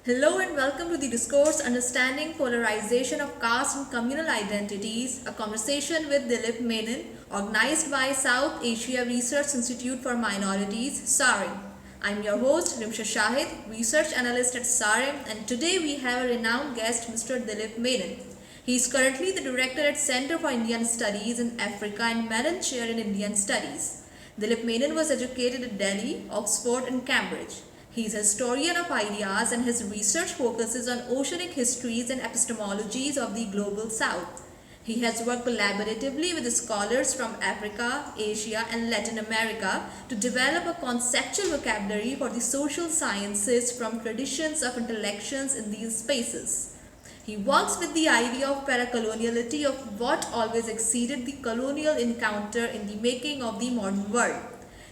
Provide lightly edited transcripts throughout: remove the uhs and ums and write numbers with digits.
Hello and welcome to the discourse Understanding Polarization of Caste and Communal Identities, a conversation with Dilip Menon, organized by South Asia Research Institute for Minorities, SARIM. I'm your host, Rimsha Shahid, Research Analyst at SARIM, and today we have a renowned guest, Mr. Dilip Menon. He is currently the director at Center for Indian Studies in Africa and Mellon Chair in Indian Studies. Dilip Menon was educated at Delhi, Oxford, and Cambridge. He is a historian of ideas and his research focuses on oceanic histories and epistemologies of the global south. He has worked collaboratively with scholars from Africa, Asia, and Latin America to develop a conceptual vocabulary for the social sciences from traditions of intellectuals in these spaces. He works with the idea of paracoloniality of what always exceeded the colonial encounter in the making of the modern world.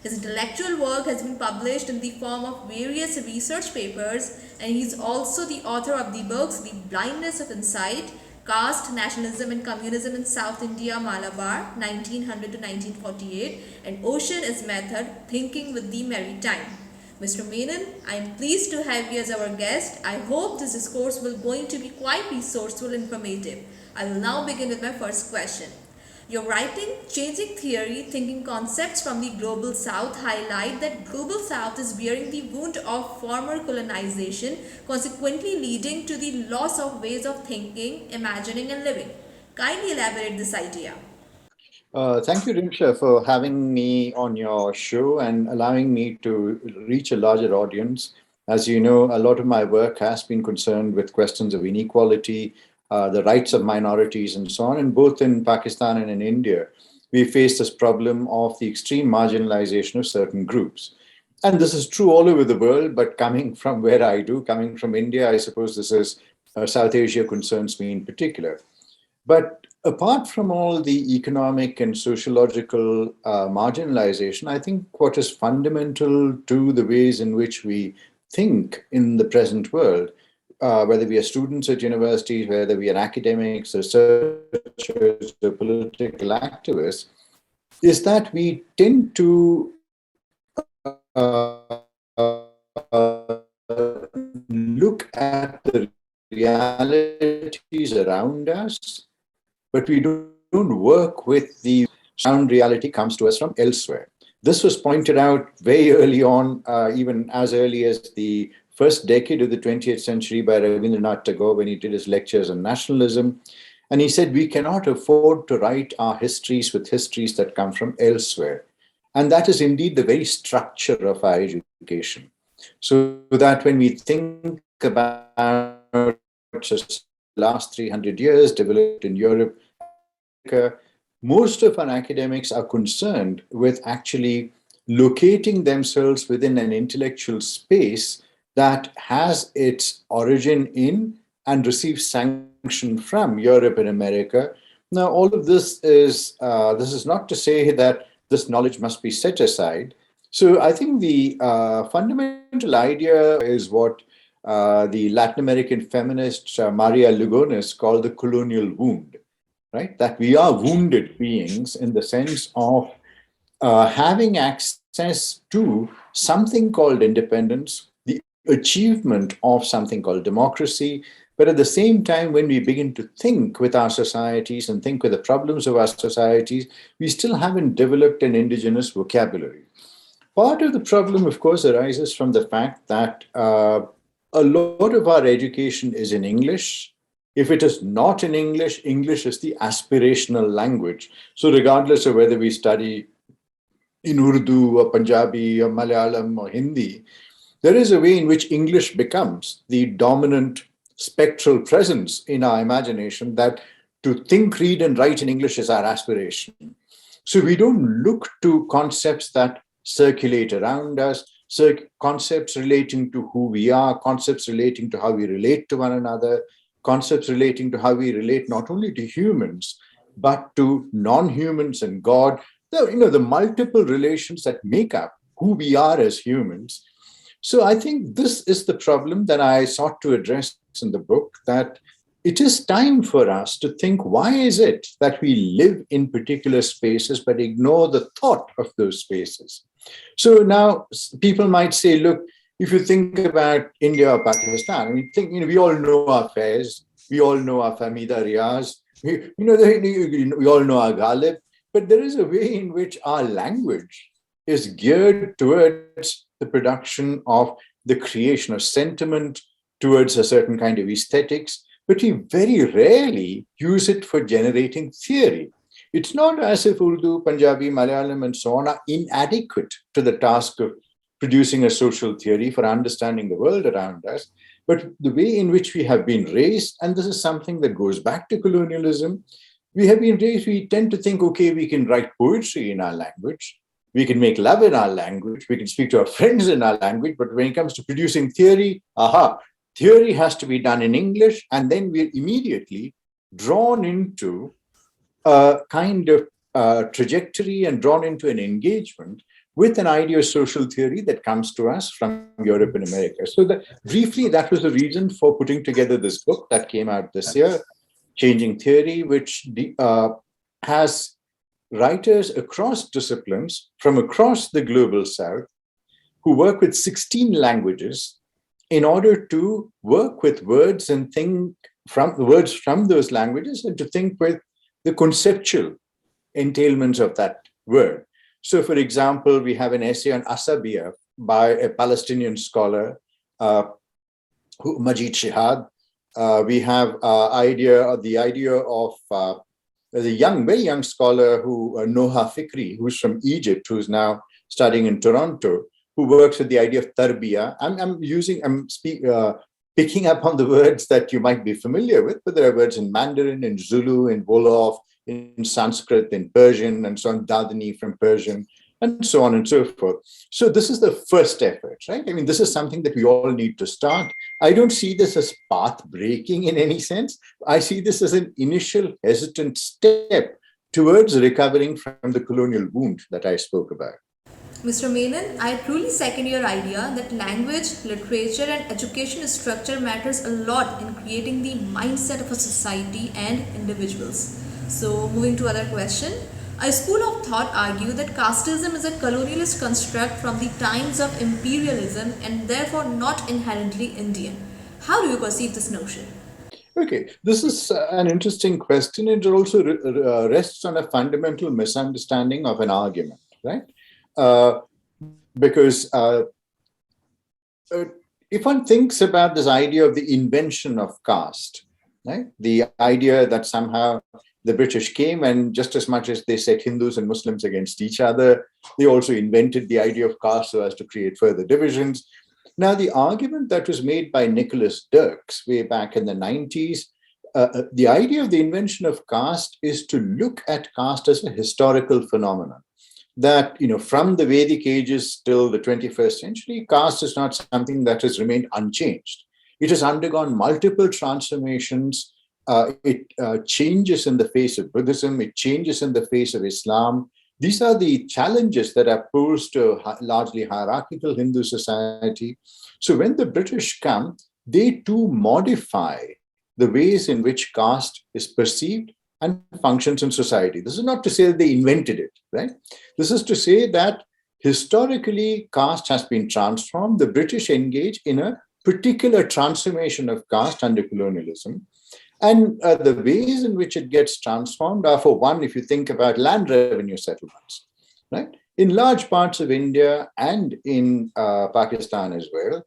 His intellectual work has been published in the form of various research papers, and he is also the author of the books The Blindness of Insight, Caste, Nationalism and Communism in South India, Malabar, 1900 to 1948, and Ocean as Method, Thinking with the Maritime. Mr. Menon, I am pleased to have you as our guest. I hope this discourse will going to be quite resourceful and informative. I will now begin with my first question. Your writing, Changing Theory, Thinking Concepts from the Global South highlight that Global South is bearing the wound of former colonization, consequently leading to the loss of ways of thinking, imagining and living. Kindly elaborate this idea. Thank you, Rimsha, for having me on your show and allowing me to reach a larger audience. As you know, a lot of my work has been concerned with questions of inequality, the rights of minorities, and so on. And both in Pakistan and in India, we face this problem of the extreme marginalization of certain groups. And this is true all over the world, but coming from where I do, coming from India, I suppose this is South Asia concerns me in particular. But apart from all the economic and sociological marginalization, I think what is fundamental to the ways in which we think in the present world, whether we are students at universities, whether we are academics, researchers, or political activists, is that we tend to look at the realities around us, but we don't work with the sound reality comes to us from elsewhere. This was pointed out very early on, even as early as the first decade of the 20th century by Rabindranath Tagore when he did his lectures on nationalism. And he said, we cannot afford to write our histories with histories that come from elsewhere. And that is indeed the very structure of our education. So that when we think about just the last 300 years developed in Europe, most of our academics are concerned with actually locating themselves within an intellectual space that has its origin in and receives sanction from Europe and America. Now, all of this is not to say that this knowledge must be set aside. So I think the fundamental idea is what the Latin American feminist Maria Lugones called the colonial wound, right? That we are wounded beings in the sense of having access to something called independence, the achievement of something called democracy. But at the same time, when we begin to think with our societies and think with the problems of our societies, we still haven't developed an indigenous vocabulary. Part of the problem, of course, arises from the fact that a lot of our education is in English. If it is not in English, English is the aspirational language. So regardless of whether we study in Urdu or Punjabi or Malayalam or Hindi, there is a way in which English becomes the dominant spectral presence in our imagination, that to think, read, and write in English is our aspiration. So we don't look to concepts that circulate around us, concepts relating to who we are, concepts relating to how we relate to one another, concepts relating to how we relate not only to humans, but to non-humans and God, the multiple relations that make up who we are as humans. So I think this is the problem that I sought to address in the book, that it is time for us to think, why is it that we live in particular spaces but ignore the thought of those spaces? So now people might say, look, If you think about India or Pakistan, I mean, we all know our fairs, we all know our Famida Riyaz, we all know our Ghalib, but there is a way in which our language is geared towards the production of the creation of sentiment, towards a certain kind of aesthetics, but we very rarely use it for generating theory. It's not as if Urdu, Punjabi, Malayalam, and so on are inadequate to the task of producing a social theory for understanding the world around us, but the way in which we have been raised, and this is something that goes back to colonialism, we have been raised, we tend to think, okay, we can write poetry in our language, we can make love in our language, we can speak to our friends in our language, but when it comes to producing theory, theory has to be done in English, and then we're immediately drawn into a kind of trajectory and drawn into an engagement with an idea of social theory that comes to us from Europe and America. So briefly, that was the reason for putting together this book that came out this year, Changing Theory, which has writers across disciplines from across the global south who work with 16 languages in order to work with words and think from the words from those languages and to think with the conceptual entailments of that word. So, for example, we have an essay on asabiya by a Palestinian scholar, Majid Shahid. We have the idea of a very young scholar Noha Fikri, who's from Egypt, who's now studying in Toronto, who works with the idea of tarbiya. I'm picking up on the words that you might be familiar with, but there are words in Mandarin, in Zulu, in Wolof, in Sanskrit, in Persian, and so on, Dadani from Persian, and so on and so forth. So this is the first effort, right? I mean, this is something that we all need to start. I don't see this as path breaking in any sense. I see this as an initial hesitant step towards recovering from the colonial wound that I spoke about. Mr. Menon, I truly second your idea that language, literature, and education structure matters a lot in creating the mindset of a society and individuals. So, moving to other question. A school of thought argue that casteism is a colonialist construct from the times of imperialism and therefore not inherently Indian. How do you perceive this notion? Okay, this is an interesting question. It also rests on a fundamental misunderstanding of an argument, right? Because if one thinks about this idea of the invention of caste, right? The idea that somehow the British came and just as much as they set Hindus and Muslims against each other, they also invented the idea of caste so as to create further divisions. Now, the argument that was made by Nicholas Dirks way back in the 90s, the idea of the invention of caste is to look at caste as a historical phenomenon. That, from the Vedic ages till the 21st century, caste is not something that has remained unchanged. It has undergone multiple transformations. It changes in the face of Buddhism. It changes in the face of Islam. These are the challenges that are posed to a largely hierarchical Hindu society. So when the British come, they too modify the ways in which caste is perceived and functions in society. This is not to say that they invented it, right? This is to say that historically caste has been transformed. The British engage in a particular transformation of caste under colonialism. And the ways in which it gets transformed are, for one, if you think about land revenue settlements, right? In large parts of India and in Pakistan as well,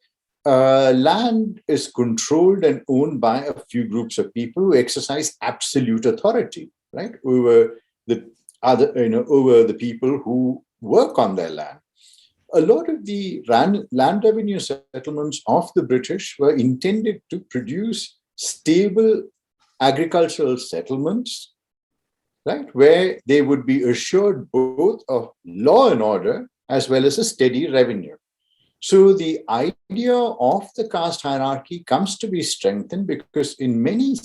land is controlled and owned by a few groups of people who exercise absolute authority, right, over the people who work on their land. A lot of the land revenue settlements of the British were intended to produce stable agricultural settlements, right, where they would be assured both of law and order as well as a steady revenue. So the idea of the caste hierarchy comes to be strengthened because in many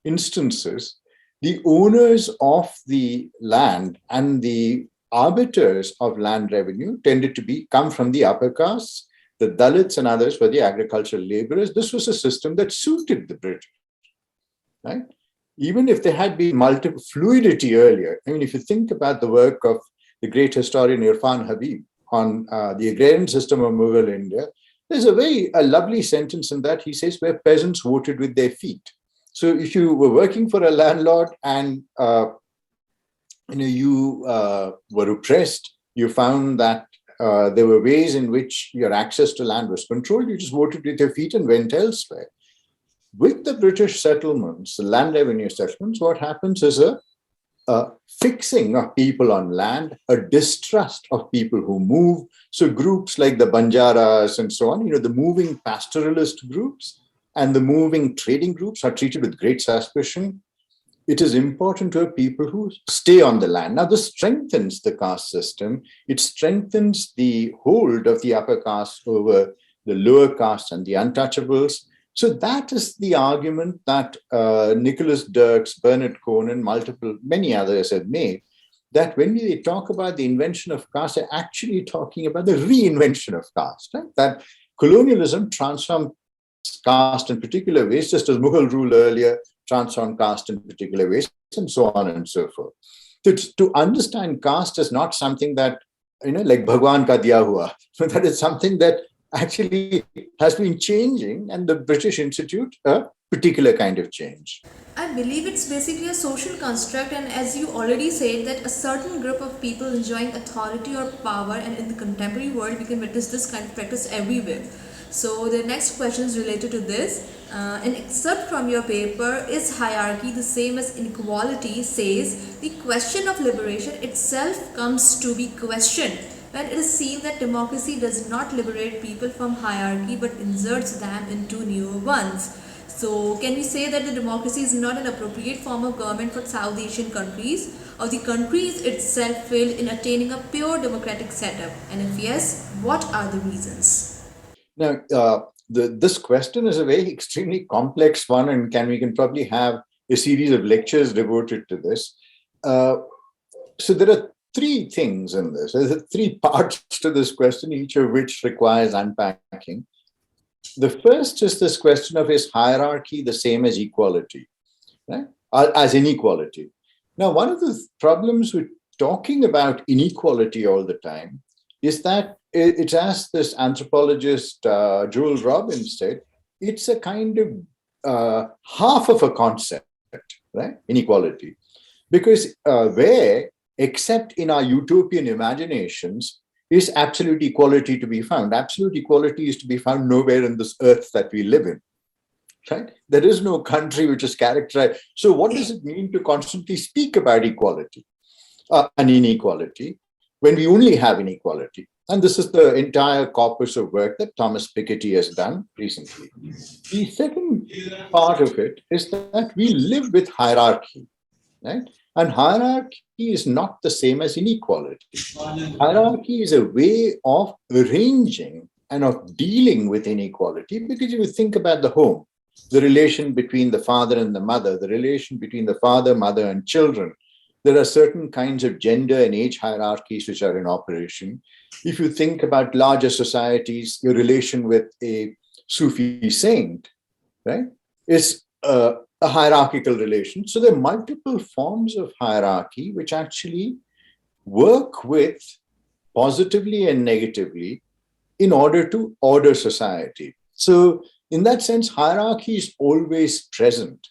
instances, the owners of the land and the arbiters of land revenue tended to come from the upper castes. The Dalits and others were the agricultural laborers. This was a system that suited the British. Right? Even if there had been multiple fluidity earlier, I mean, if you think about the work of the great historian Irfan Habib on the agrarian system of Mughal India, There's a lovely sentence in that. He says, where peasants voted with their feet. So if you were working for a landlord and you were oppressed, you found that there were ways in which your access to land was controlled, you just voted with your feet and went elsewhere. With the British settlements, the land revenue settlements, what happens is a fixing of people on land, a distrust of people who move. So groups like the Banjaras and so on, the moving pastoralist groups and the moving trading groups are treated with great suspicion. It is important to have people who stay on the land. Now, this strengthens the caste system. It strengthens the hold of the upper caste over the lower caste and the untouchables. So that is the argument that Nicholas Dirks, Bernard Cohn, and many others have made, that when we talk about the invention of caste, they're actually talking about the reinvention of caste, right? That colonialism transformed caste in particular ways, just as Mughal rule earlier transformed caste in particular ways, and so on and so forth. To understand caste is not something that, like Bhagwan ka diya hua, that is something that actually has been changing, and the British institute a particular kind of change. I believe it's basically a social construct, and as you already said, that a certain group of people enjoying authority or power, and in the contemporary world, we can witness this kind of practice everywhere. So the next question is related to this. An excerpt from your paper, Is Hierarchy the Same as Inequality? Says, the question of liberation itself comes to be questioned when it is seen that democracy does not liberate people from hierarchy but inserts them into newer ones. So can we say that the democracy is not an appropriate form of government for South Asian countries, or the countries itself failed in attaining a pure democratic setup? And if yes, what are the reasons? Now, this question is a very extremely complex one, and we can probably have a series of lectures devoted to this. So there are three things in this. There's three parts to this question, each of which requires unpacking. The first is this question of, is hierarchy the same as equality, right? As inequality? Now, one of the problems with talking about inequality all the time is that it's, as this anthropologist Joel Robbins said, it's a kind of half of a concept, right? Inequality. Because where, except in our utopian imaginations, is absolute equality to be found? Absolute equality is to be found nowhere in this earth that we live in, right? There is no country which is characterized. So what does it mean to constantly speak about equality and inequality when we only have inequality? And this is the entire corpus of work that Thomas Piketty has done recently. The second part of it is that we live with hierarchy, right? And hierarchy is not the same as inequality. Hierarchy is a way of arranging and of dealing with inequality, because if you think about the home, the relation between the father and the mother, the relation between the father, mother, and children, there are certain kinds of gender and age hierarchies which are in operation. If you think about larger societies, your relation with a Sufi saint, right, is a hierarchical relation. So there are multiple forms of hierarchy which actually work with positively and negatively in order to order society. So in that sense, hierarchy is always present,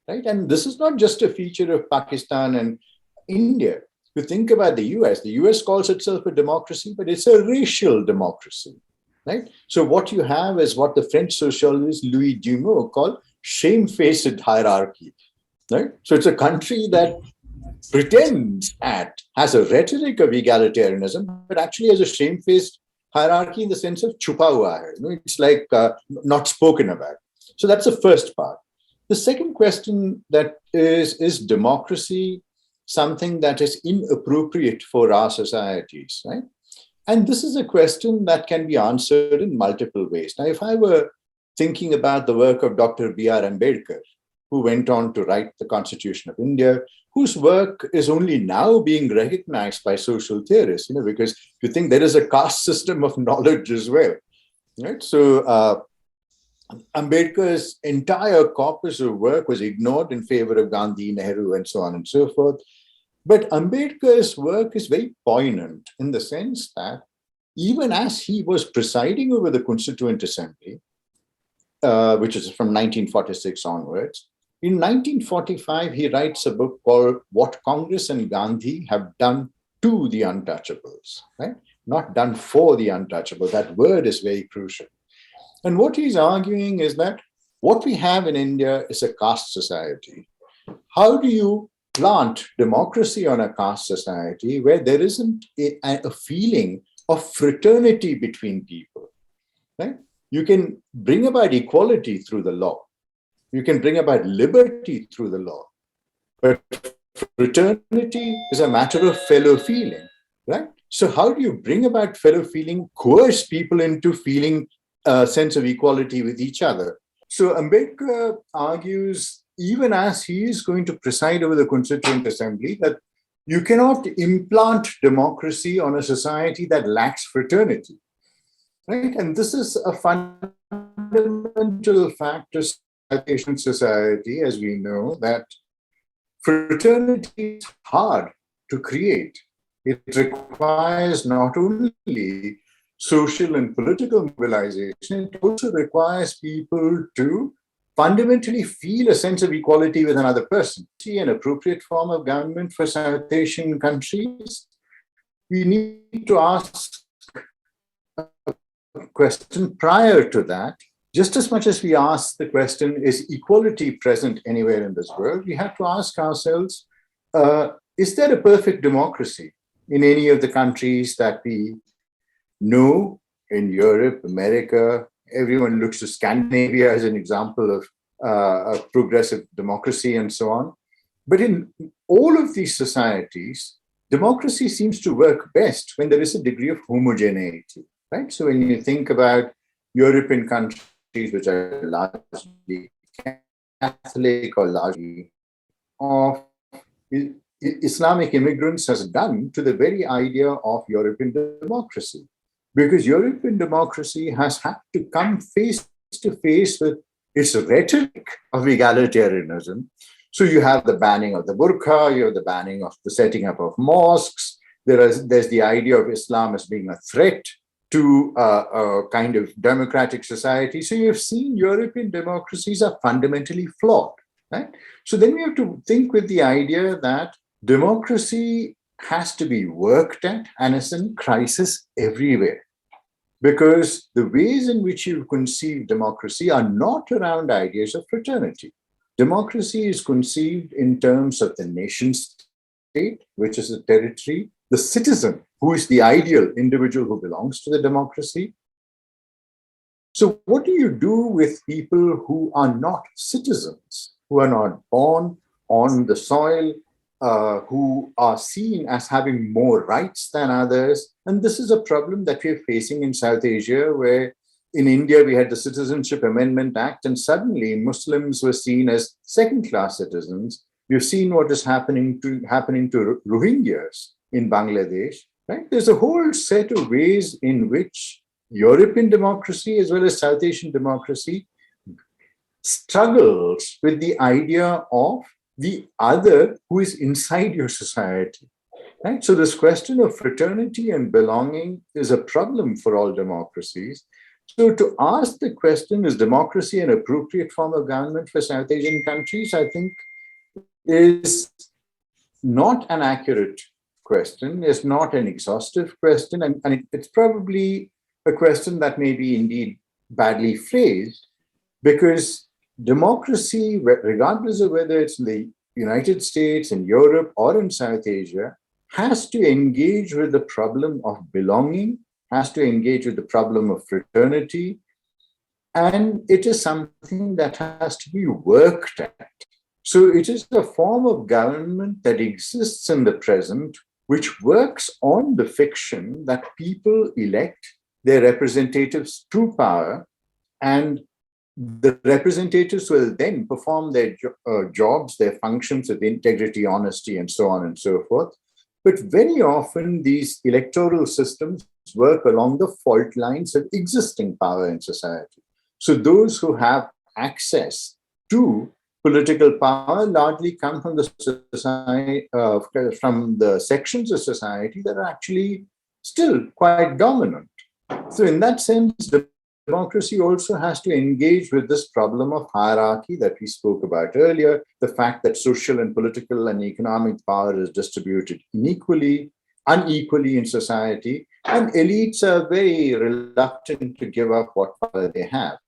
right? And this is not just a feature of Pakistan and India. You think about the US calls itself a democracy, but it's a racial democracy, right? So what you have is what the French sociologist Louis Dumont called shamefaced hierarchy, right? So it's a country that has a rhetoric of egalitarianism, but actually has a shamefaced hierarchy in the sense of chupa hua hai. It's like not spoken about. So that's the first part. The second question that is democracy something that is inappropriate for our societies, right? And this is a question that can be answered in multiple ways. Now, if I were thinking about the work of Dr. B.R. Ambedkar, who went on to write the Constitution of India, whose work is only now being recognized by social theorists, because you think there is a caste system of knowledge as well, right? So Ambedkar's entire corpus of work was ignored in favor of Gandhi, Nehru, and so on and so forth. But Ambedkar's work is very poignant in the sense that even as he was presiding over the Constituent Assembly, which is from 1946 onwards, in 1945, he writes a book called What Congress and Gandhi Have Done to the Untouchables, right? Not done for the untouchable. That word is very crucial. And what he's arguing is that what we have in India is a caste society. How do you plant democracy on a caste society where there isn't a feeling of fraternity between people, right? You can bring about equality through the law. You can bring about liberty through the law. But fraternity is a matter of fellow feeling, right? So how do you bring about fellow feeling, coerce people into feeling a sense of equality with each other? So Ambedkar argues, even as he is going to preside over the Constituent Assembly, that you cannot implant democracy on a society that lacks fraternity, right? And this is a fundamental fact of South Asian society, as we know, that fraternity is hard to create. It requires not only social and political mobilization, it also requires people to fundamentally feel a sense of equality with another person. See an appropriate form of government for South Asian countries, we need to ask a question prior to that. Just as much as we ask the question, is equality present anywhere in this world? We have to ask ourselves, is there a perfect democracy in any of the countries that we know in Europe, America? Everyone looks to Scandinavia as an example of progressive democracy and so on. But in all of these societies, democracy seems to work best when there is a degree of homogeneity, right? So when you think about European countries, which are largely Catholic or largely of Islamic immigrants, has done to the very idea of European democracy. Because European democracy has had to come face to face with its rhetoric of egalitarianism. So you have the banning of the burqa, you have the banning of the setting up of mosques. There's the idea of Islam as being a threat to a kind of democratic society. So you've seen European democracies are fundamentally flawed, right? So then we have to think with the idea that democracy has to be worked at and is in crisis everywhere. Because the ways in which you conceive democracy are not around ideas of fraternity. Democracy is conceived in terms of the nation state, which is a territory, the citizen, who is the ideal individual who belongs to the democracy. So what do you do with people who are not citizens, who are not born on the soil, who are seen as having more rights than others? And this is a problem that we're facing in South Asia, where in India we had the Citizenship Amendment Act, and suddenly Muslims were seen as second-class citizens. We've seen what is happening to Rohingyas in Bangladesh, right? There's a whole set of ways in which European democracy as well as South Asian democracy struggles with the idea of the other who is inside your society, right? So this question of fraternity and belonging is a problem for all democracies. So to ask the question, is democracy an appropriate form of government for South Asian countries, I think is not an accurate question, is not an exhaustive question, and it's probably a question that may be indeed badly phrased, because democracy, regardless of whether it's in the United States, in Europe, or in South Asia, has to engage with the problem of belonging, has to engage with the problem of fraternity, and it is something that has to be worked at. So it is a form of government that exists in the present, which works on the fiction that people elect their representatives to power, and the representatives will then perform their jobs, their functions with integrity, honesty, and so on and so forth. But very often these electoral systems work along the fault lines of existing power in society. So those who have access to political power largely come from the society, from the sections of society that are actually still quite dominant. So in that sense, democracy also has to engage with this problem of hierarchy that we spoke about earlier, the fact that social and political and economic power is distributed unequally in society, and elites are very reluctant to give up what power they have.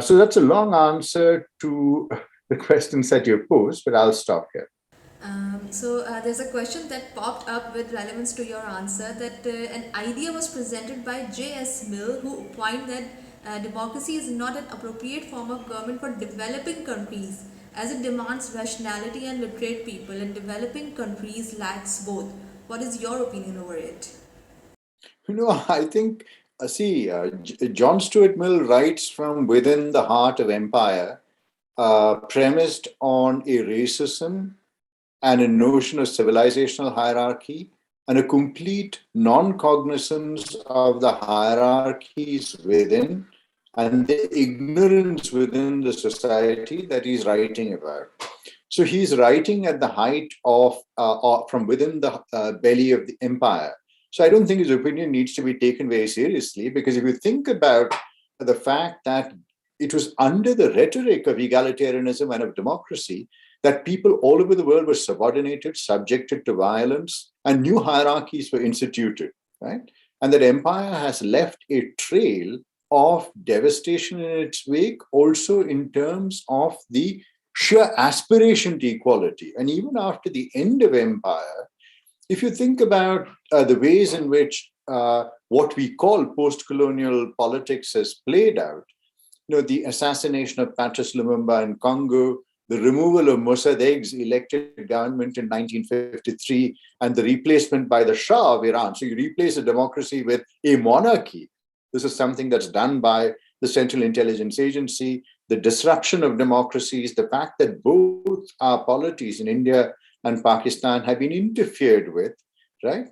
So that's a long answer to the questions that you posed, but I'll stop here. There's a question that popped up with relevance to your answer, that an idea was presented by J.S. Mill, who opined that democracy is not an appropriate form of government for developing countries, as it demands rationality and literate people, and developing countries lacks both. What is your opinion over it? I think, John Stuart Mill writes from within the heart of empire, premised on a racism and a notion of civilizational hierarchy and a complete non-cognizance of the hierarchies within and the ignorance within the society that he's writing about. So he's writing at the height of, from within the belly of the empire. So I don't think his opinion needs to be taken very seriously, because if you think about the fact that it was under the rhetoric of egalitarianism and of democracy that people all over the world were subordinated, subjected to violence, and new hierarchies were instituted, right? And that empire has left a trail of devastation in its wake, also in terms of the sheer aspiration to equality. And even after the end of empire, if you think about the ways in which what we call post-colonial politics has played out, the assassination of Patrice Lumumba in Congo, the removal of Mossadegh's elected government in 1953, and the replacement by the Shah of Iran. So you replace a democracy with a monarchy. This is something that's done by the Central Intelligence Agency, the disruption of democracies, the fact that both our polities in India and Pakistan have been interfered with, right?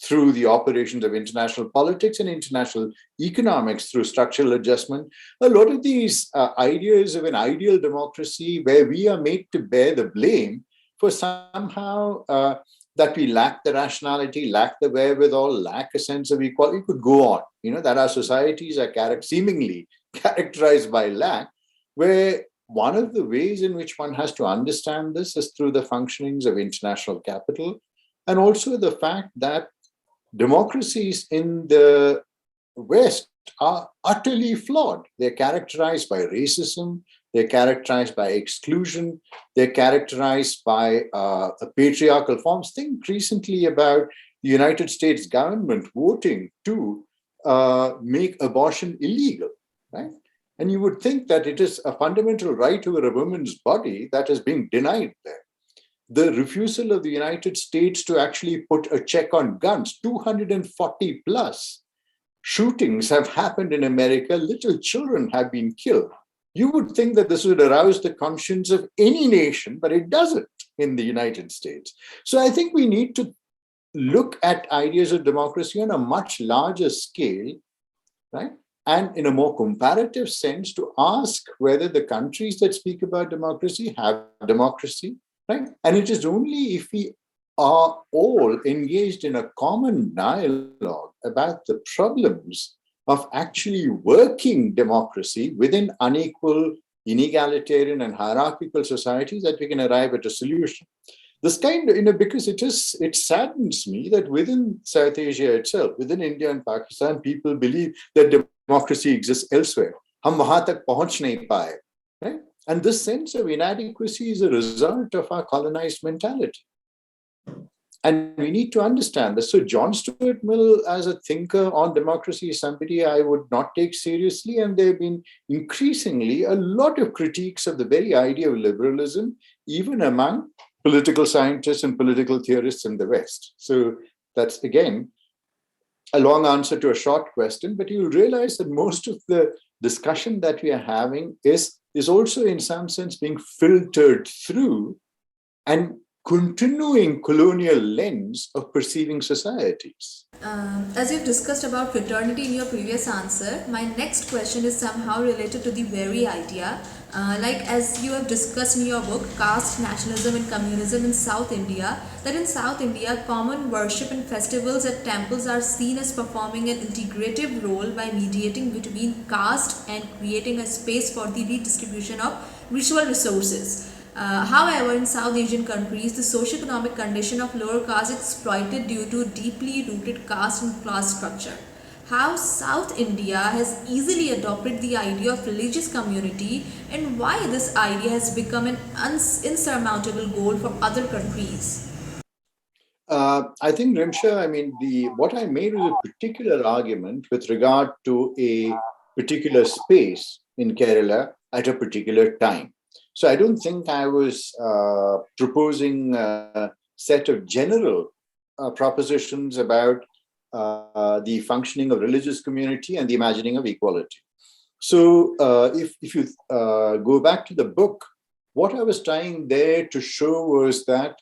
Through the operations of international politics and international economics, through structural adjustment. A lot of these ideas of an ideal democracy where we are made to bear the blame for somehow that we lack the rationality, lack the wherewithal, lack a sense of equality, could go on, that our societies are seemingly characterized by lack, where one of the ways in which one has to understand this is through the functionings of international capital, and also the fact that democracies in the West are utterly flawed. They're characterized by racism, they're characterized by exclusion, they're characterized by patriarchal forms. Think recently about the United States government voting to make abortion illegal, right? And you would think that it is a fundamental right over a woman's body that is being denied there. The refusal of the United States to actually put a check on guns, 240 plus shootings have happened in America. Little children have been killed. You would think that this would arouse the conscience of any nation, but it doesn't in the United States. So I think we need to look at ideas of democracy on a much larger scale, right? And in a more comparative sense, to ask whether the countries that speak about democracy have democracy, right? And it is only if we are all engaged in a common dialogue about the problems of actually working democracy within unequal, inegalitarian, and hierarchical societies that we can arrive at a solution. This kind of, because it saddens me that within South Asia itself, within India and Pakistan, people believe that democracy exists elsewhere. Hum wahan tak pahunch nahi paaye, right? And this sense of inadequacy is a result of our colonized mentality. And we need to understand this. So John Stuart Mill, as a thinker on democracy, is somebody I would not take seriously. And there have been increasingly a lot of critiques of the very idea of liberalism, even among political scientists and political theorists in the West. So that's, again, a long answer to a short question, but you'll realize that most of the discussion that we are having is also in some sense being filtered through and continuing colonial lens of perceiving societies. As you've discussed about fraternity in your previous answer, my next question is somehow related to the very idea. Like as you have discussed in your book, Caste, Nationalism and Communism in South India, that in South India, common worship and festivals at temples are seen as performing an integrative role by mediating between caste and creating a space for the redistribution of ritual resources. However, in South Asian countries, the socio-economic condition of lower caste is exploited due to deeply rooted caste and class structure. How South India has easily adopted the idea of religious community and why this idea has become an insurmountable goal for other countries. I think, Rimsha, I mean, what I made was a particular argument with regard to a particular space in Kerala at a particular time. So I don't think I was proposing a set of general propositions about the functioning of religious community and the imagining of equality. So if you go back to the book, what I was trying there to show was that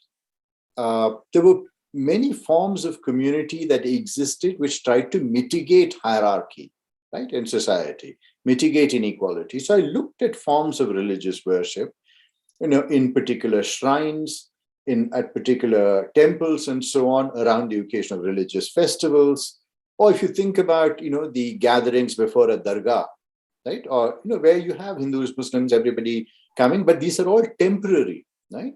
there were many forms of community that existed which tried to mitigate hierarchy, right, in society, mitigate inequality. So I looked at forms of religious worship, in particular shrines, at particular temples and so on, around the occasion of religious festivals. Or if you think about, the gatherings before a dargah, right, or, where you have Hindus, Muslims, everybody coming, but these are all temporary, right?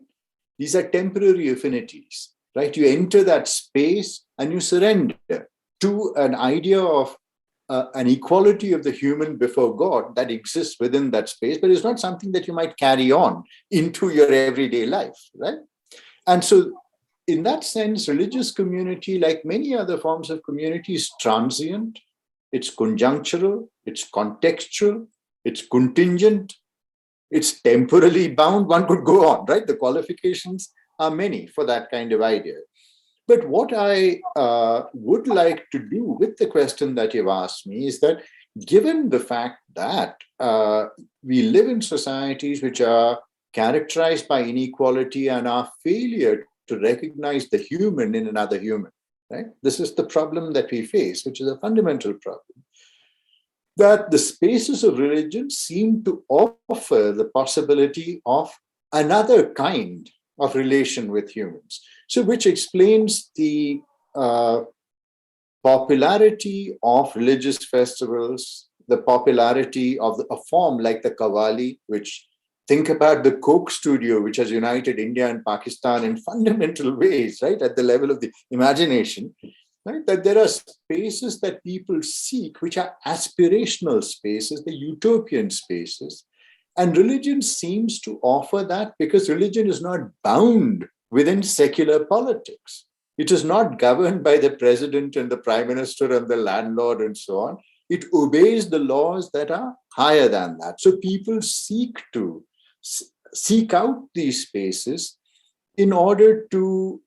These are temporary affinities, right? You enter that space and you surrender to an idea of an equality of the human before God that exists within that space, but it's not something that you might carry on into your everyday life, right? And so in that sense, religious community, like many other forms of community, is transient, it's conjunctural, it's contextual, it's contingent, it's temporally bound. One could go on, right? The qualifications are many for that kind of idea. But what I would like to do with the question that you've asked me is that given the fact that we live in societies which are characterized by inequality and our failure to recognize the human in another human, right? This is the problem that we face, which is a fundamental problem. That the spaces of religion seem to offer the possibility of another kind of relation with humans. So which explains the popularity of religious festivals, the popularity of a form like the Qawwali, which think about the Coke studio, which has united India and Pakistan in fundamental ways, right, at the level of the imagination. Right? That there are spaces that people seek, which are aspirational spaces, the utopian spaces. And religion seems to offer that because religion is not bound within secular politics. It is not governed by the president and the prime minister and the landlord and so on. It obeys the laws that are higher than that. So people seek out these spaces in order to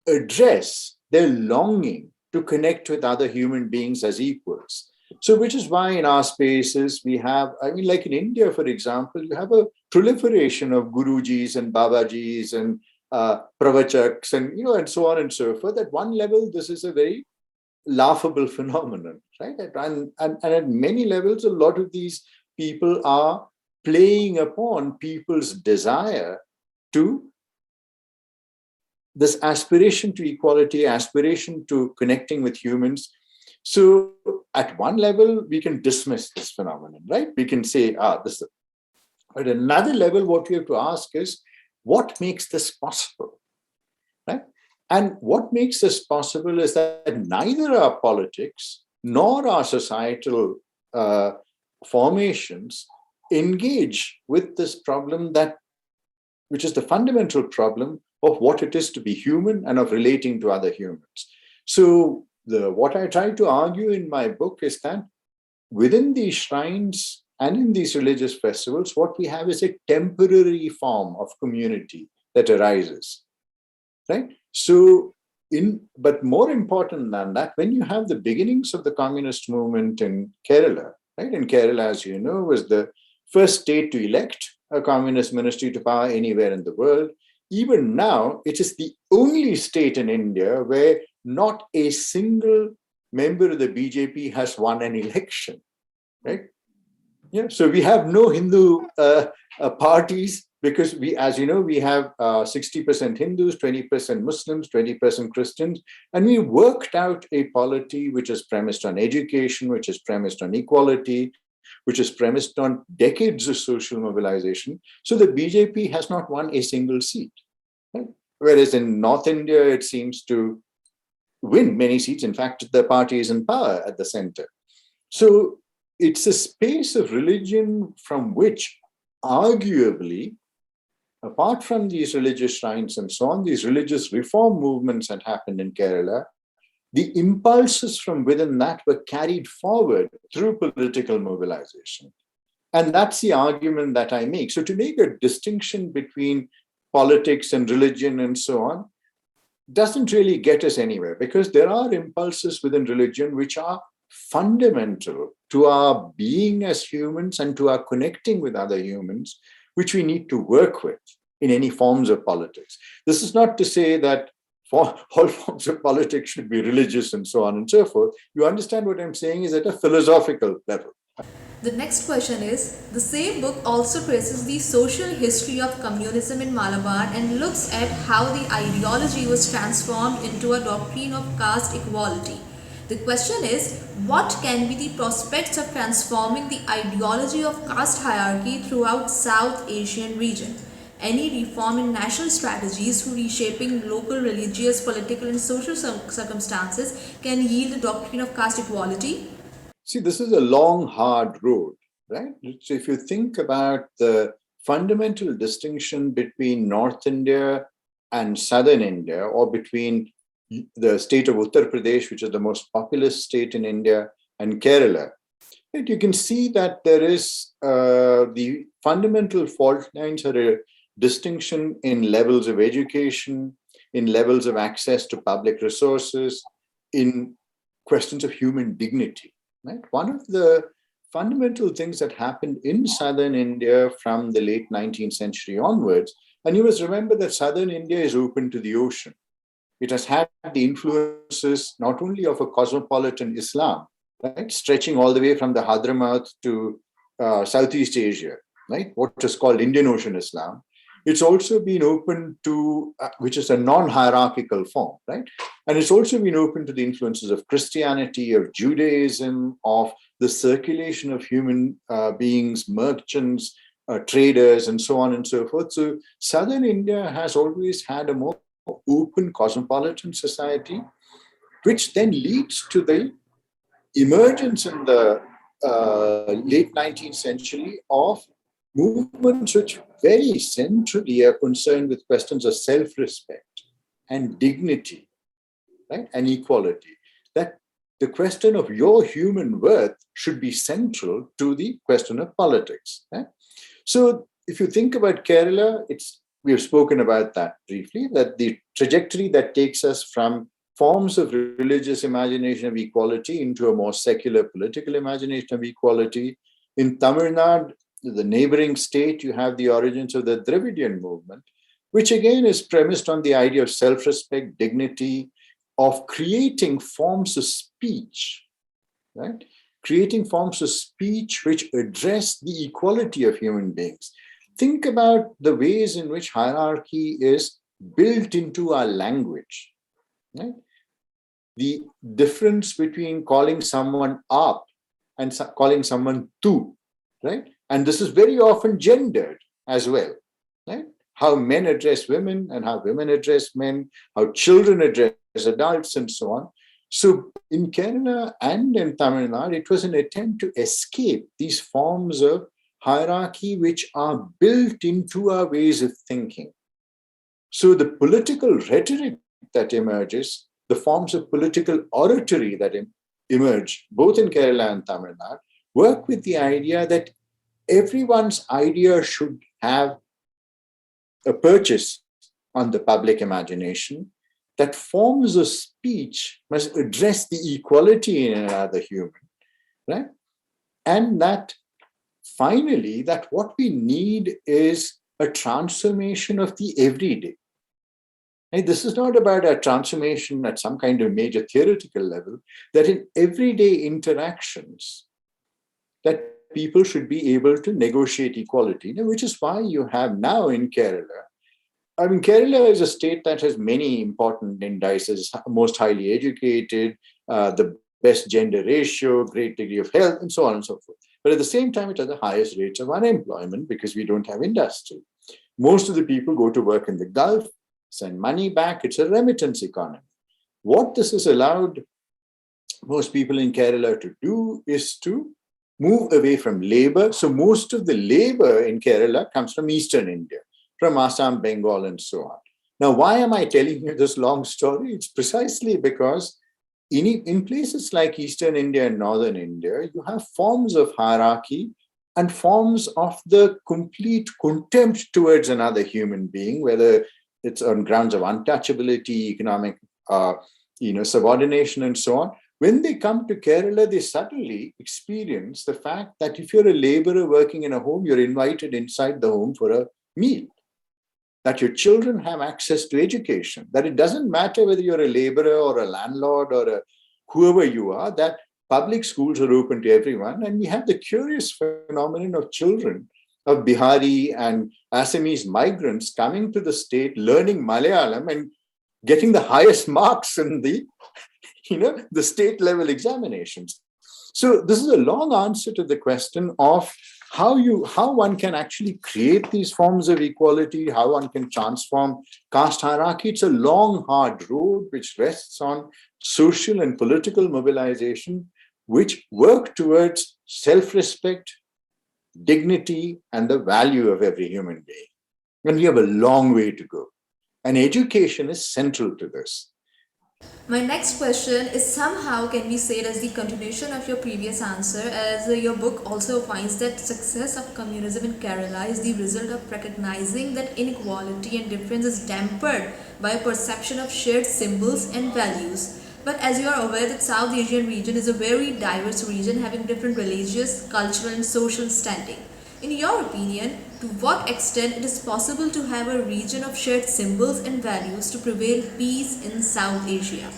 address their longing to connect with other human beings as equals. So, which is why in our spaces we have, like in India, for example, you have a proliferation of Gurujis and Babajis and Pravachaks and, and so on and so forth. At one level, this is a very laughable phenomenon, right? And at many levels, a lot of these people are playing upon people's desire to this aspiration to equality, aspiration to connecting with humans. So at one level, we can dismiss this phenomenon, right? We can say, this is. At another level, what we have to ask is, what makes this possible, right? And what makes this possible is that neither our politics nor our societal formations engage with this problem which is the fundamental problem of what it is to be human and of relating to other humans. So what I try to argue in my book is that within these shrines and in these religious festivals, what we have is a temporary form of community that arises, right? So, but more important than that, when you have the beginnings of the communist movement in Kerala, right? In Kerala, as you know, was the first state to elect a communist ministry to power anywhere in the world. Even now, it is the only state in India where not a single member of the BJP has won an election, right? Yeah, so we have no Hindu parties because we, as you know, we have 60% Hindus, 20% Muslims, 20% Christians, and we worked out a polity which is premised on education, which is premised on equality, which is premised on decades of social mobilization. So the BJP has not won a single seat, right? Whereas in North India, it seems to win many seats. In fact, the party is in power at the center. So it's a space of religion from which, arguably, apart from these religious shrines and so on, these religious reform movements that happened in Kerala, the impulses from within that were carried forward through political mobilization. And that's the argument that I make. So to make a distinction between politics and religion and so on doesn't really get us anywhere, because there are impulses within religion which are fundamental to our being as humans and to our connecting with other humans, which we need to work with in any forms of politics. This is not to say that all forms of politics should be religious and so on and so forth. You understand what I'm saying is at a philosophical level. The next question is, the same book also traces the social history of communism in Malabar and looks at how the ideology was transformed into a doctrine of caste equality. The question is, what can be the prospects of transforming the ideology of caste hierarchy throughout South Asian region? Any reform in national strategies for reshaping local religious, political and social circumstances can yield the doctrine of caste equality? See, this is a long, hard road, right? So if you think about the fundamental distinction between North India and Southern India, or between the state of Uttar Pradesh, which is the most populous state in India, and Kerala, right, you can see that there is the fundamental fault lines are a distinction in levels of education, in levels of access to public resources, in questions of human dignity. Right? One of the fundamental things that happened in southern India from the late 19th century onwards, and you must remember that southern India is open to the ocean. It has had the influences not only of a cosmopolitan Islam, right, stretching all the way from the Hadramaut to Southeast Asia, right, what is called Indian Ocean Islam. It's also been open to, which is a non-hierarchical form, right? And it's also been open to the influences of Christianity, of Judaism, of the circulation of human beings, merchants, traders, and so on and so forth. So southern India has always had a more open cosmopolitan society, which then leads to the emergence in the late 19th century of movements which very centrally are concerned with questions of self-respect and dignity, right, and equality. That the question of your human worth should be central to the question of politics. Right? So if you think about Kerala, we have spoken about that briefly, that the trajectory that takes us from forms of religious imagination of equality into a more secular political imagination of equality. In Tamil Nadu, the neighboring state, you have the origins of the Dravidian movement, which again is premised on the idea of self-respect, dignity, of creating forms of speech, right? Creating forms of speech which address the equality of human beings. Think about the ways in which hierarchy is built into our language, right? The difference between calling someone up and calling someone tu, right? And this is very often gendered as well, right? How men address women and how women address men, how children address adults and so on. So in Kerala and in Tamil Nadu, it was an attempt to escape these forms of hierarchy which are built into our ways of thinking. So the political rhetoric that emerges, the forms of political oratory that emerge, both in Kerala and Tamil Nadu, work with the idea that everyone's idea should have a purchase on the public imagination, that forms of speech must address the equality in another human, right? And that finally that what we need is a transformation of the everyday. And this is not about a transformation at some kind of major theoretical level, that in everyday interactions, that people should be able to negotiate equality, which is why you have now in Kerala. I mean, Kerala is a state that has many important indices, most highly educated, the best gender ratio, great degree of health, and so on and so forth. But at the same time, it has the highest rates of unemployment because we don't have industry. Most of the people go to work in the Gulf, send money back. It's a remittance economy. What this has allowed most people in Kerala to do is to move away from labor. So most of the labor in Kerala comes from Eastern India, from Assam, Bengal, and so on. Now, why am I telling you this long story? It's precisely because in places like Eastern India and Northern India, you have forms of hierarchy and forms of the complete contempt towards another human being, whether it's on grounds of untouchability, economic subordination, and so on. When they come to Kerala, they suddenly experience the fact that if you're a laborer working in a home, you're invited inside the home for a meal, that your children have access to education, that it doesn't matter whether you're a laborer or a landlord or whoever you are, that public schools are open to everyone. And we have the curious phenomenon of children of Bihari and Assamese migrants coming to the state, learning Malayalam and getting the highest marks in the state level examinations. So this is a long answer to the question of how one can actually create these forms of equality, how one can transform caste hierarchy. It's a long, hard road which rests on social and political mobilization, which work towards self-respect, dignity, and the value of every human being. And we have a long way to go. And education is central to this. My next question is somehow can be said as the continuation of your previous answer, as your book also finds that success of communism in Kerala is the result of recognizing that inequality and difference is tempered by a perception of shared symbols and values. But as you are aware that South Asian region is a very diverse region having different religious, cultural and social standing. In your opinion, to what extent it is possible to have a region of shared symbols and values to prevail peace in South Asia?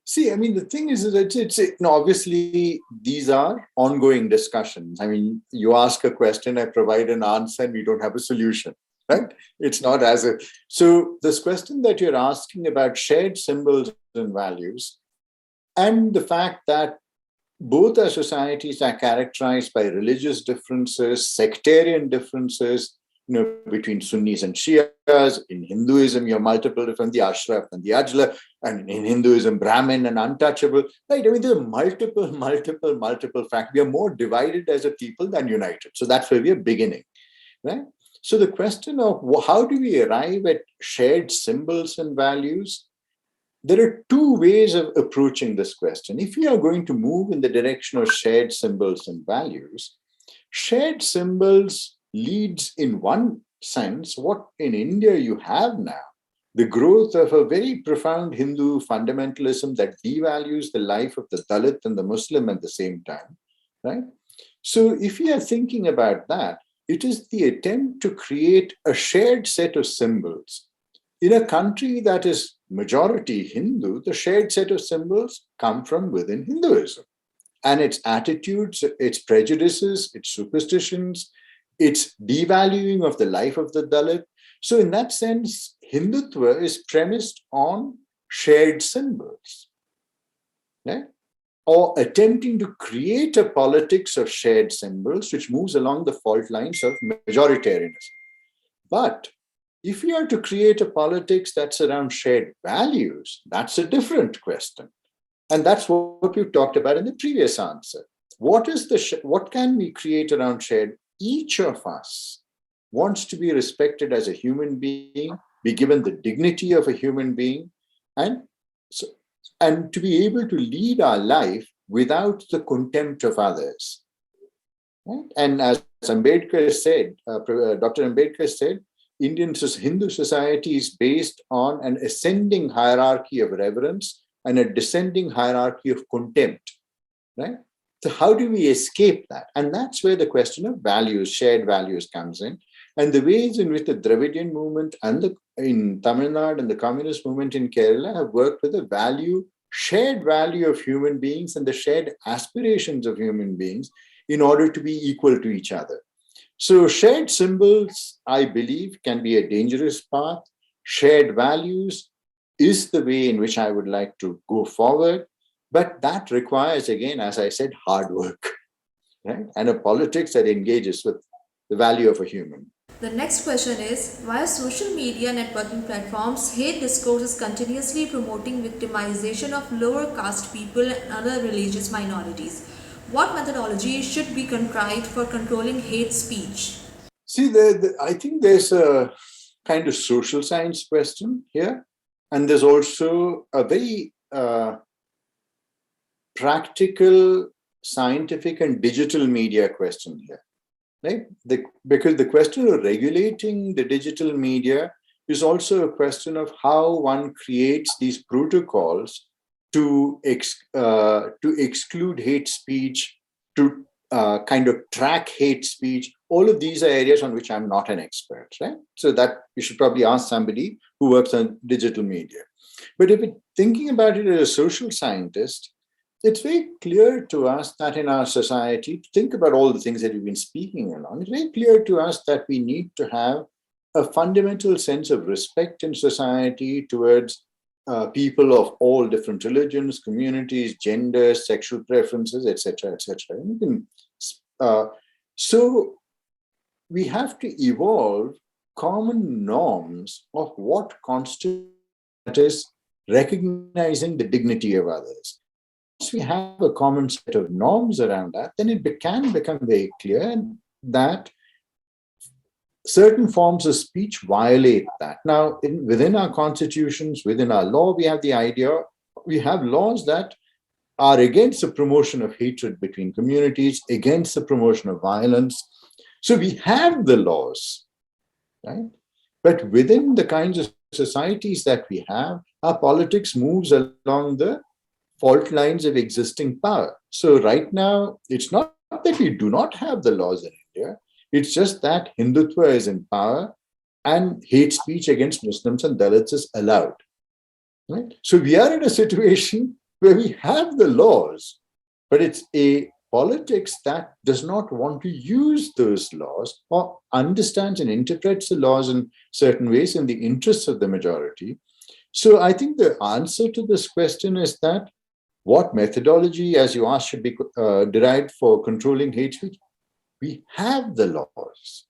See, I mean, the thing is that obviously these are ongoing discussions. I mean, you ask a question, I provide an answer, and we don't have a solution, right? It's not as if. So this question that you're asking about shared symbols and values, and the fact that both our societies are characterized by religious differences, sectarian differences, between Sunnis and Shias. In Hinduism, you have multiple different, the Ashraf and the Ajla, and in Hinduism, Brahmin and untouchable. Right? I mean, there are multiple factors. We are more divided as a people than united. So that's where we are beginning, right? So the question of how do we arrive at shared symbols and values? There are two ways of approaching this question. If we are going to move in the direction of shared symbols and values, shared symbols leads in one sense what in India you have now, the growth of a very profound Hindu fundamentalism that devalues the life of the Dalit and the Muslim at the same time, right? So if we are thinking about that, it is the attempt to create a shared set of symbols. In a country that is majority Hindu, the shared set of symbols come from within Hinduism. And its attitudes, its prejudices, its superstitions, its devaluing of the life of the Dalit. So in that sense, Hindutva is premised on shared symbols, right? Or attempting to create a politics of shared symbols which moves along the fault lines of majoritarianism. But if you are to create a politics that's around shared values, that's a different question. And that's what we talked about in the previous answer. What can we create around shared? Each of us wants to be respected as a human being, be given the dignity of a human being, and to be able to lead our life without the contempt of others. Right? And as Ambedkar said, Dr. Ambedkar said, Hindu society is based on an ascending hierarchy of reverence and a descending hierarchy of contempt, right? So how do we escape that? And that's where the question of values, shared values, comes in. And the ways in which the Dravidian movement and in Tamil Nadu and the communist movement in Kerala have worked with the shared value of human beings and the shared aspirations of human beings in order to be equal to each other. So shared symbols, I believe, can be a dangerous path. Shared values is the way in which I would like to go forward. But that requires, again, as I said, hard work, right? And a politics that engages with the value of a human. The next question is, via social media networking platforms, hate discourse is continuously promoting victimization of lower caste people and other religious minorities. What methodology should be contrived for controlling hate speech? See, I think there's a kind of social science question here. And there's also a very practical, scientific, and digital media question here, right? Because the question of regulating the digital media is also a question of how one creates these protocols to exclude hate speech, to kind of track hate speech. All of these are areas on which I'm not an expert, right? So that you should probably ask somebody who works on digital media. But if you're thinking about it as a social scientist, it's very clear to us that in our society, to think about all the things that we've been speaking along, it's very clear to us that we need to have a fundamental sense of respect in society towards people of all different religions, communities, genders, sexual preferences, etc., etc. So we have to evolve common norms of what constitutes, that is, recognizing the dignity of others. Once we have a common set of norms around that, then it can become very clear that certain forms of speech violate that. Now, within our constitutions, within our law, we have laws that are against the promotion of hatred between communities, against the promotion of violence. So we have the laws, right? But within the kinds of societies that we have, our politics moves along the fault lines of existing power. So right now, it's not that we do not have the laws in India. It's just that Hindutva is in power and hate speech against Muslims and Dalits is allowed. Right? So we are in a situation where we have the laws, but it's a politics that does not want to use those laws or understands and interprets the laws in certain ways in the interests of the majority. So I think the answer to this question is that what methodology, as you asked, should be derived for controlling hate speech? We have the laws.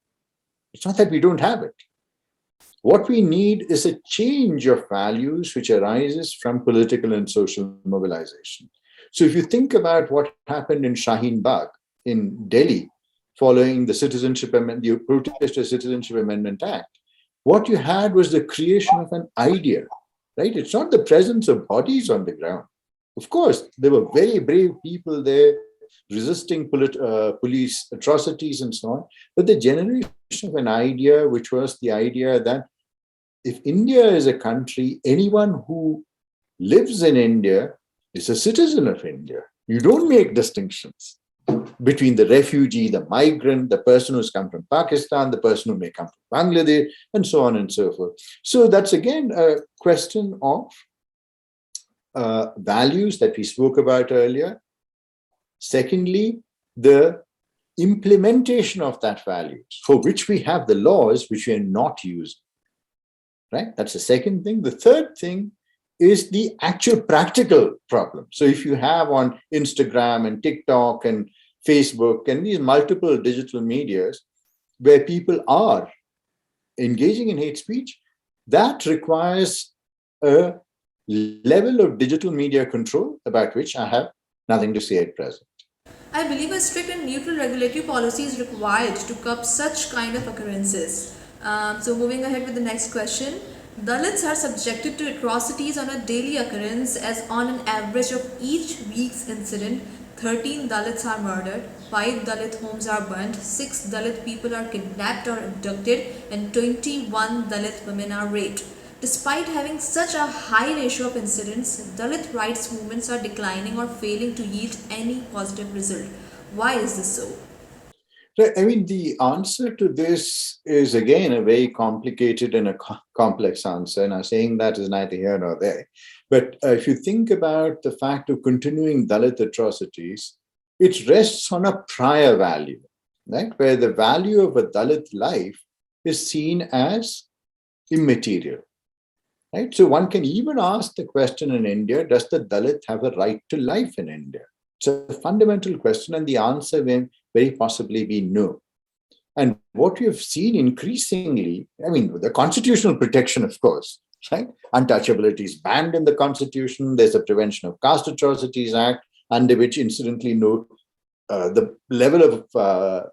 It's not that we don't have it. What we need is a change of values which arises from political and social mobilization. So if you think about what happened in Shaheen Bagh in Delhi following the Protester Citizenship Amendment Act, what you had was the creation of an idea, right? It's not the presence of bodies on the ground. Of course, there were very brave people there resisting police atrocities and so on. But the generation of an idea, which was the idea that if India is a country, anyone who lives in India is a citizen of India. You don't make distinctions between the refugee, the migrant, the person who's come from Pakistan, the person who may come from Bangladesh, and so on and so forth. So that's again a question of values that we spoke about earlier. Secondly, the implementation of that values, for which we have the laws, which we are not using. Right? That's the second thing. The third thing is the actual practical problem. So if you have on Instagram and TikTok and Facebook and these multiple digital medias where people are engaging in hate speech, that requires a level of digital media control about which I have nothing to say at present. I believe a strict and neutral regulatory policy is required to curb such kind of occurrences. So moving ahead with the next question. Dalits are subjected to atrocities on a daily occurrence, as on an average of each week's incident, 13 Dalits are murdered, 5 Dalit homes are burnt, 6 Dalit people are kidnapped or abducted, and 21 Dalit women are raped. Despite having such a high ratio of incidents, Dalit rights movements are declining or failing to yield any positive result. Why is this so? Right. I mean, the answer to this is again a very complicated and a complex answer. And I'm saying that is neither here nor there. But if you think about the fact of continuing Dalit atrocities, it rests on a prior value, right? Where the value of a Dalit life is seen as immaterial, right? So one can even ask the question in India, does the Dalit have a right to life in India? It's a fundamental question, and the answer may very possibly be no. And what we have seen increasingly, I mean, the constitutional protection, of course, right? Untouchability is banned in the Constitution. There's a Prevention of Caste Atrocities Act, under which, incidentally, no, the level of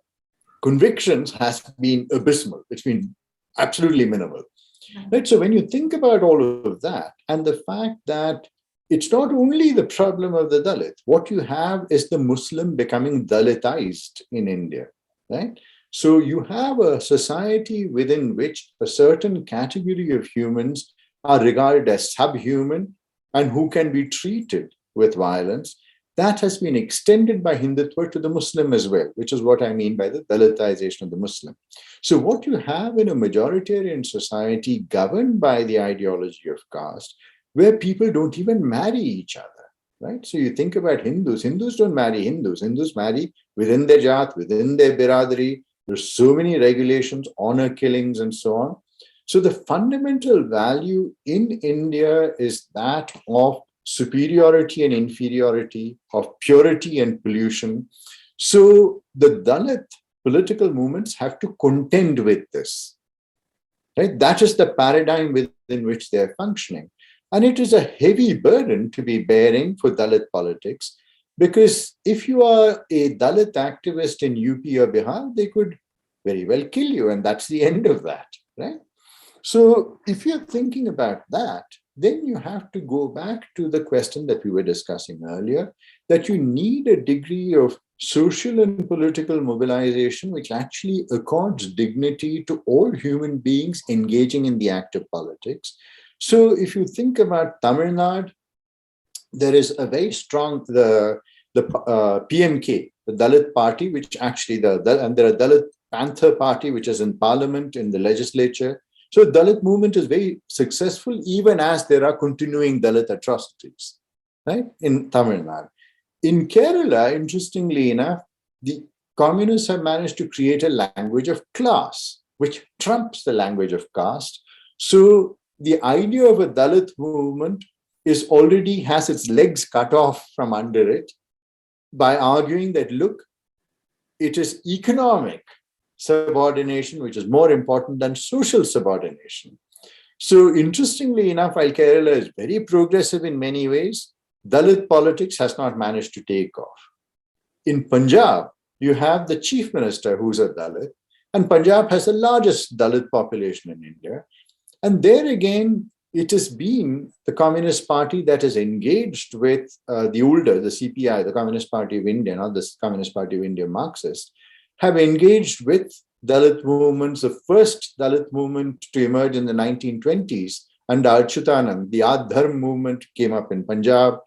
convictions has been abysmal. It's been absolutely minimal. Right? So when you think about all of that and the fact that it's not only the problem of the Dalit, what you have is the Muslim becoming Dalitized in India, right? So you have a society within which a certain category of humans are regarded as subhuman and who can be treated with violence. That has been extended by Hindutva to the Muslim as well, which is what I mean by the Dalitization of the Muslim. So what you have in a majoritarian society governed by the ideology of caste, where people don't even marry each other, right? So you think about Hindus. Hindus don't marry Hindus. Hindus marry within their jat, within their biradari. There's so many regulations, honor killings, and so on. So the fundamental value in India is that of superiority and inferiority, of purity and pollution. So the Dalit political movements have to contend with this, right? That is the paradigm within which they're functioning. And it is a heavy burden to be bearing for Dalit politics, because if you are a Dalit activist in UP or Bihar, they could very well kill you, and that's the end of that, right? So if you're thinking about that, then you have to go back to the question that we were discussing earlier, that you need a degree of social and political mobilization which actually accords dignity to all human beings engaging in the act of politics. So if you think about Tamil Nadu, there is a very strong, the PMK, the Dalit party, which actually, and there are Dalit Panther party, which is in parliament, in the legislature. So Dalit movement is very successful, even as there are continuing Dalit atrocities, right, in Tamil Nadu. In Kerala, interestingly enough, the communists have managed to create a language of class, which trumps the language of caste. So the idea of a Dalit movement is already has its legs cut off from under it by arguing that, look, it is economic subordination which is more important than social subordination. So interestingly enough, while Kerala is very progressive in many ways, Dalit politics has not managed to take off. In Punjab, you have the chief minister who's a Dalit, and Punjab has the largest Dalit population in India. And there again, it has been the Communist Party that is engaged with the older, the CPI, the Communist Party of India, not the Communist Party of India Marxist, have engaged with Dalit movements. The first Dalit movement to emerge in the 1920s under Achyutanand, the Adharm movement, came up in Punjab.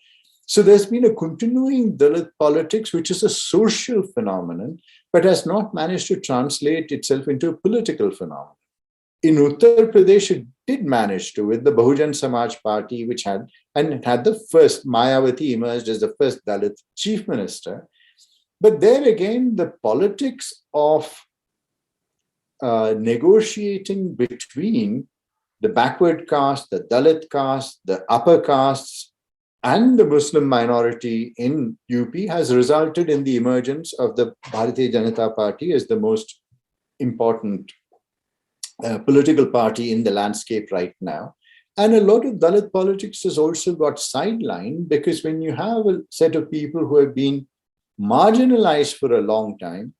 So there's been a continuing Dalit politics, which is a social phenomenon, but has not managed to translate itself into a political phenomenon. In Uttar Pradesh, it did manage to, with the Bahujan Samaj Party, which had the first, Mayawati emerged as the first Dalit chief minister. But there again, the politics of negotiating between the backward caste, the Dalit caste, the upper castes, and the Muslim minority in UP has resulted in the emergence of the Bharatiya Janata Party as the most important political party in the landscape right now. And a lot of Dalit politics has also got sidelined, because when you have a set of people who have been marginalized for a long time,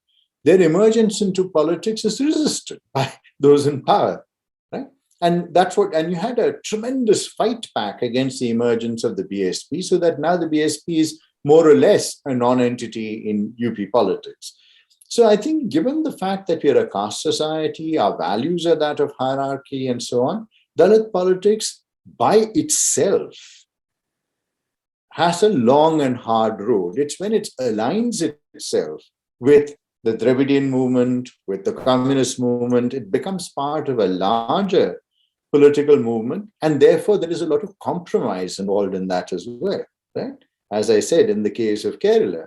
their emergence into politics is resisted by those in power, right? And that's what, and you had a tremendous fight back against the emergence of the BSP, so that now the BSP is more or less a non-entity in UP politics. So I think given the fact that we are a caste society, our values are that of hierarchy and so on, Dalit politics by itself has a long and hard road. It's when it aligns itself with the Dravidian movement, with the communist movement, it becomes part of a larger political movement. And therefore, there is a lot of compromise involved in that as well, right? As I said, in the case of Kerala.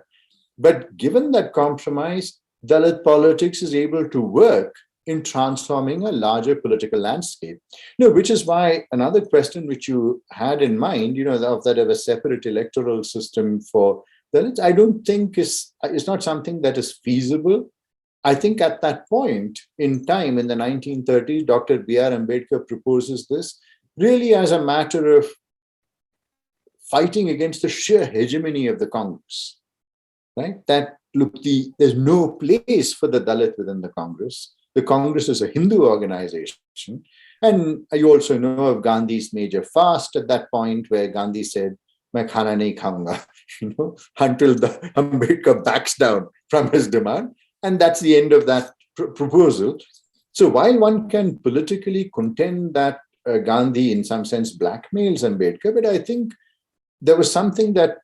But given that compromise, Dalit politics is able to work in transforming a larger political landscape. Which is why another question which you had in mind, of that of a separate electoral system for Dalits, I don't think is not something that is feasible. I think at that point in time, in the 1930s, Dr. B.R. Ambedkar proposes this really as a matter of fighting against the sheer hegemony of the Congress, right? That, look, there's no place for the Dalit within the Congress. The Congress is a Hindu organization. And you also know of Gandhi's major fast at that point, where Gandhi said, "Main khana nahi khaunga," until the Ambedkar backs down from his demand. And that's the end of that proposal. So while one can politically contend that Gandhi, in some sense, blackmails Ambedkar, but I think there was something that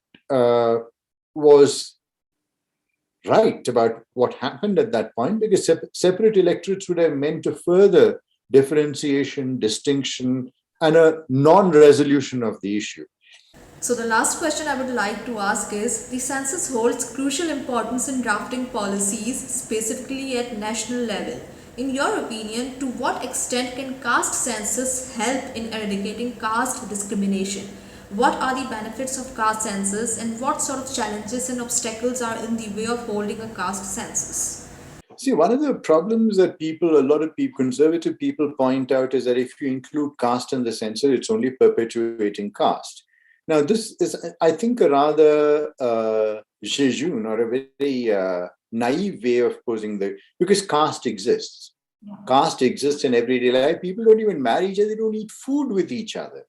was right about what happened at that point, because separate electorates would have meant a further differentiation, distinction, and a non-resolution of the issue. So the last question I would like to ask is, the census holds crucial importance in drafting policies, specifically at national level. In your opinion, to what extent can caste census help in eradicating caste discrimination? What are the benefits of caste census, and what sort of challenges and obstacles are in the way of holding a caste census? See, one of the problems that a lot of people, conservative people point out is that if you include caste in the census, it's only perpetuating caste. Now, this is, I think, a rather jejune or a very naive way of posing because caste exists. Yeah. Caste exists in everyday life. People don't even marry each other. They don't eat food with each other.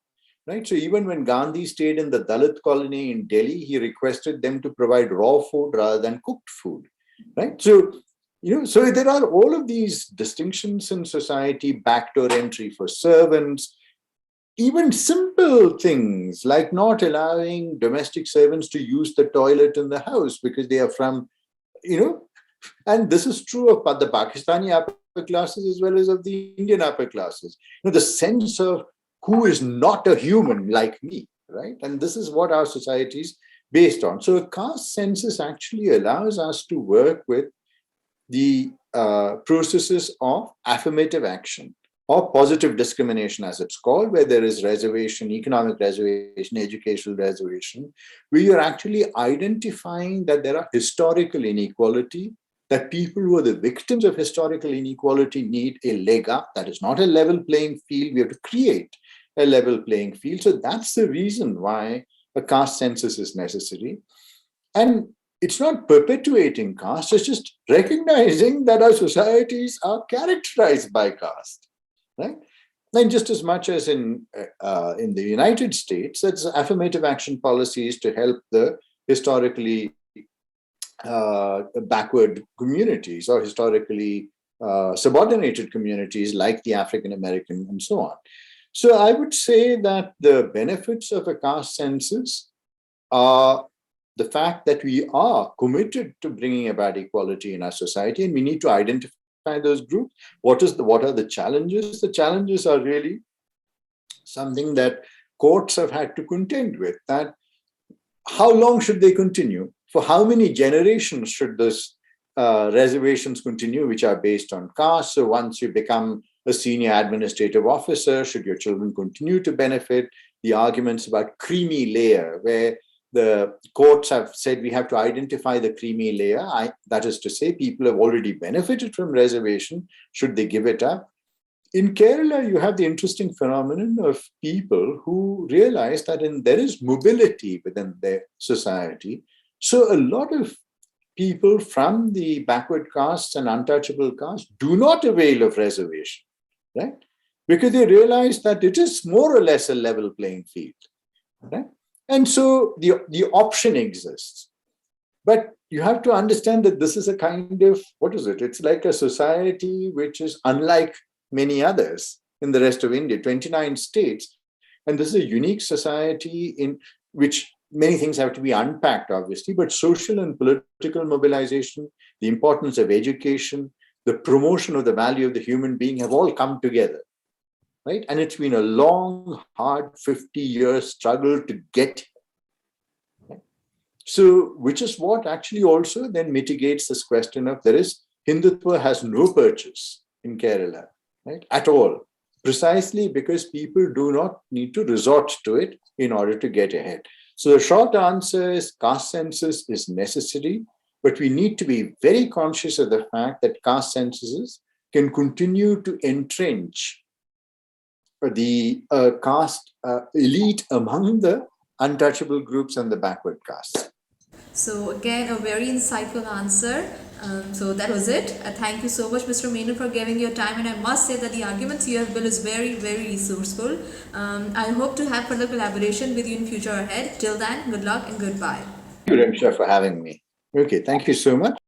Right? So even when Gandhi stayed in the Dalit colony in Delhi, he requested them to provide raw food rather than cooked food. Right? So, so there are all of these distinctions in society, backdoor entry for servants, even simple things like not allowing domestic servants to use the toilet in the house because they are from, and this is true of the Pakistani upper classes as well as of the Indian upper classes. The sense of who is not a human like me, right? And this is what our society is based on. So a caste census actually allows us to work with the processes of affirmative action or positive discrimination, as it's called, where there is reservation, economic reservation, educational reservation, where you're actually identifying that there are historical inequality, that people who are the victims of historical inequality need a leg up. That is not a level playing field. We have to create a level playing field. So that's the reason why a caste census is necessary. And it's not perpetuating caste, it's just recognizing that our societies are characterized by caste. Right? And just as much as in the United States, that's affirmative action policies to help the historically backward communities or historically subordinated communities like the African American and so on. So I would say that the benefits of a caste census are the fact that we are committed to bringing about equality in our society, and we need to identify those groups. What are the challenges? The challenges are really something that courts have had to contend with. That how long should they continue? For how many generations should those reservations continue, which are based on caste? So once you become a senior administrative officer, should your children continue to benefit? The arguments about creamy layer, where the courts have said we have to identify the creamy layer. That is to say, people have already benefited from reservation. Should they give it up? In Kerala, you have the interesting phenomenon of people who realize that there is mobility within their society. So a lot of people from the backward castes and untouchable castes do not avail of reservation, right? Because they realize that it is more or less a level playing field, right? And so the option exists. But you have to understand that this is a kind of, what is it? It's like a society which is unlike many others. in the rest of India, 29 states. And this is a unique society in which many things have to be unpacked, obviously, but social and political mobilization, the importance of education, the promotion of the value of the human being have all come together, right? And it's been a long, hard 50-year struggle to get here. So, which is what actually also then mitigates this question of Hindutva has no purchase in Kerala, right, at all, precisely because people do not need to resort to it in order to get ahead. So the short answer is caste census is necessary, but we need to be very conscious of the fact that caste censuses can continue to entrench the caste elite among the untouchable groups and the backward castes. So again, a very insightful answer. So that was it. Thank you so much, Mr. Menon, for giving your time. And I must say that the arguments you have built is very, very resourceful. I hope to have further collaboration with you in future ahead. Till then, good luck and goodbye. Thank you, Rimsha, for having me. Okay, thank you so much.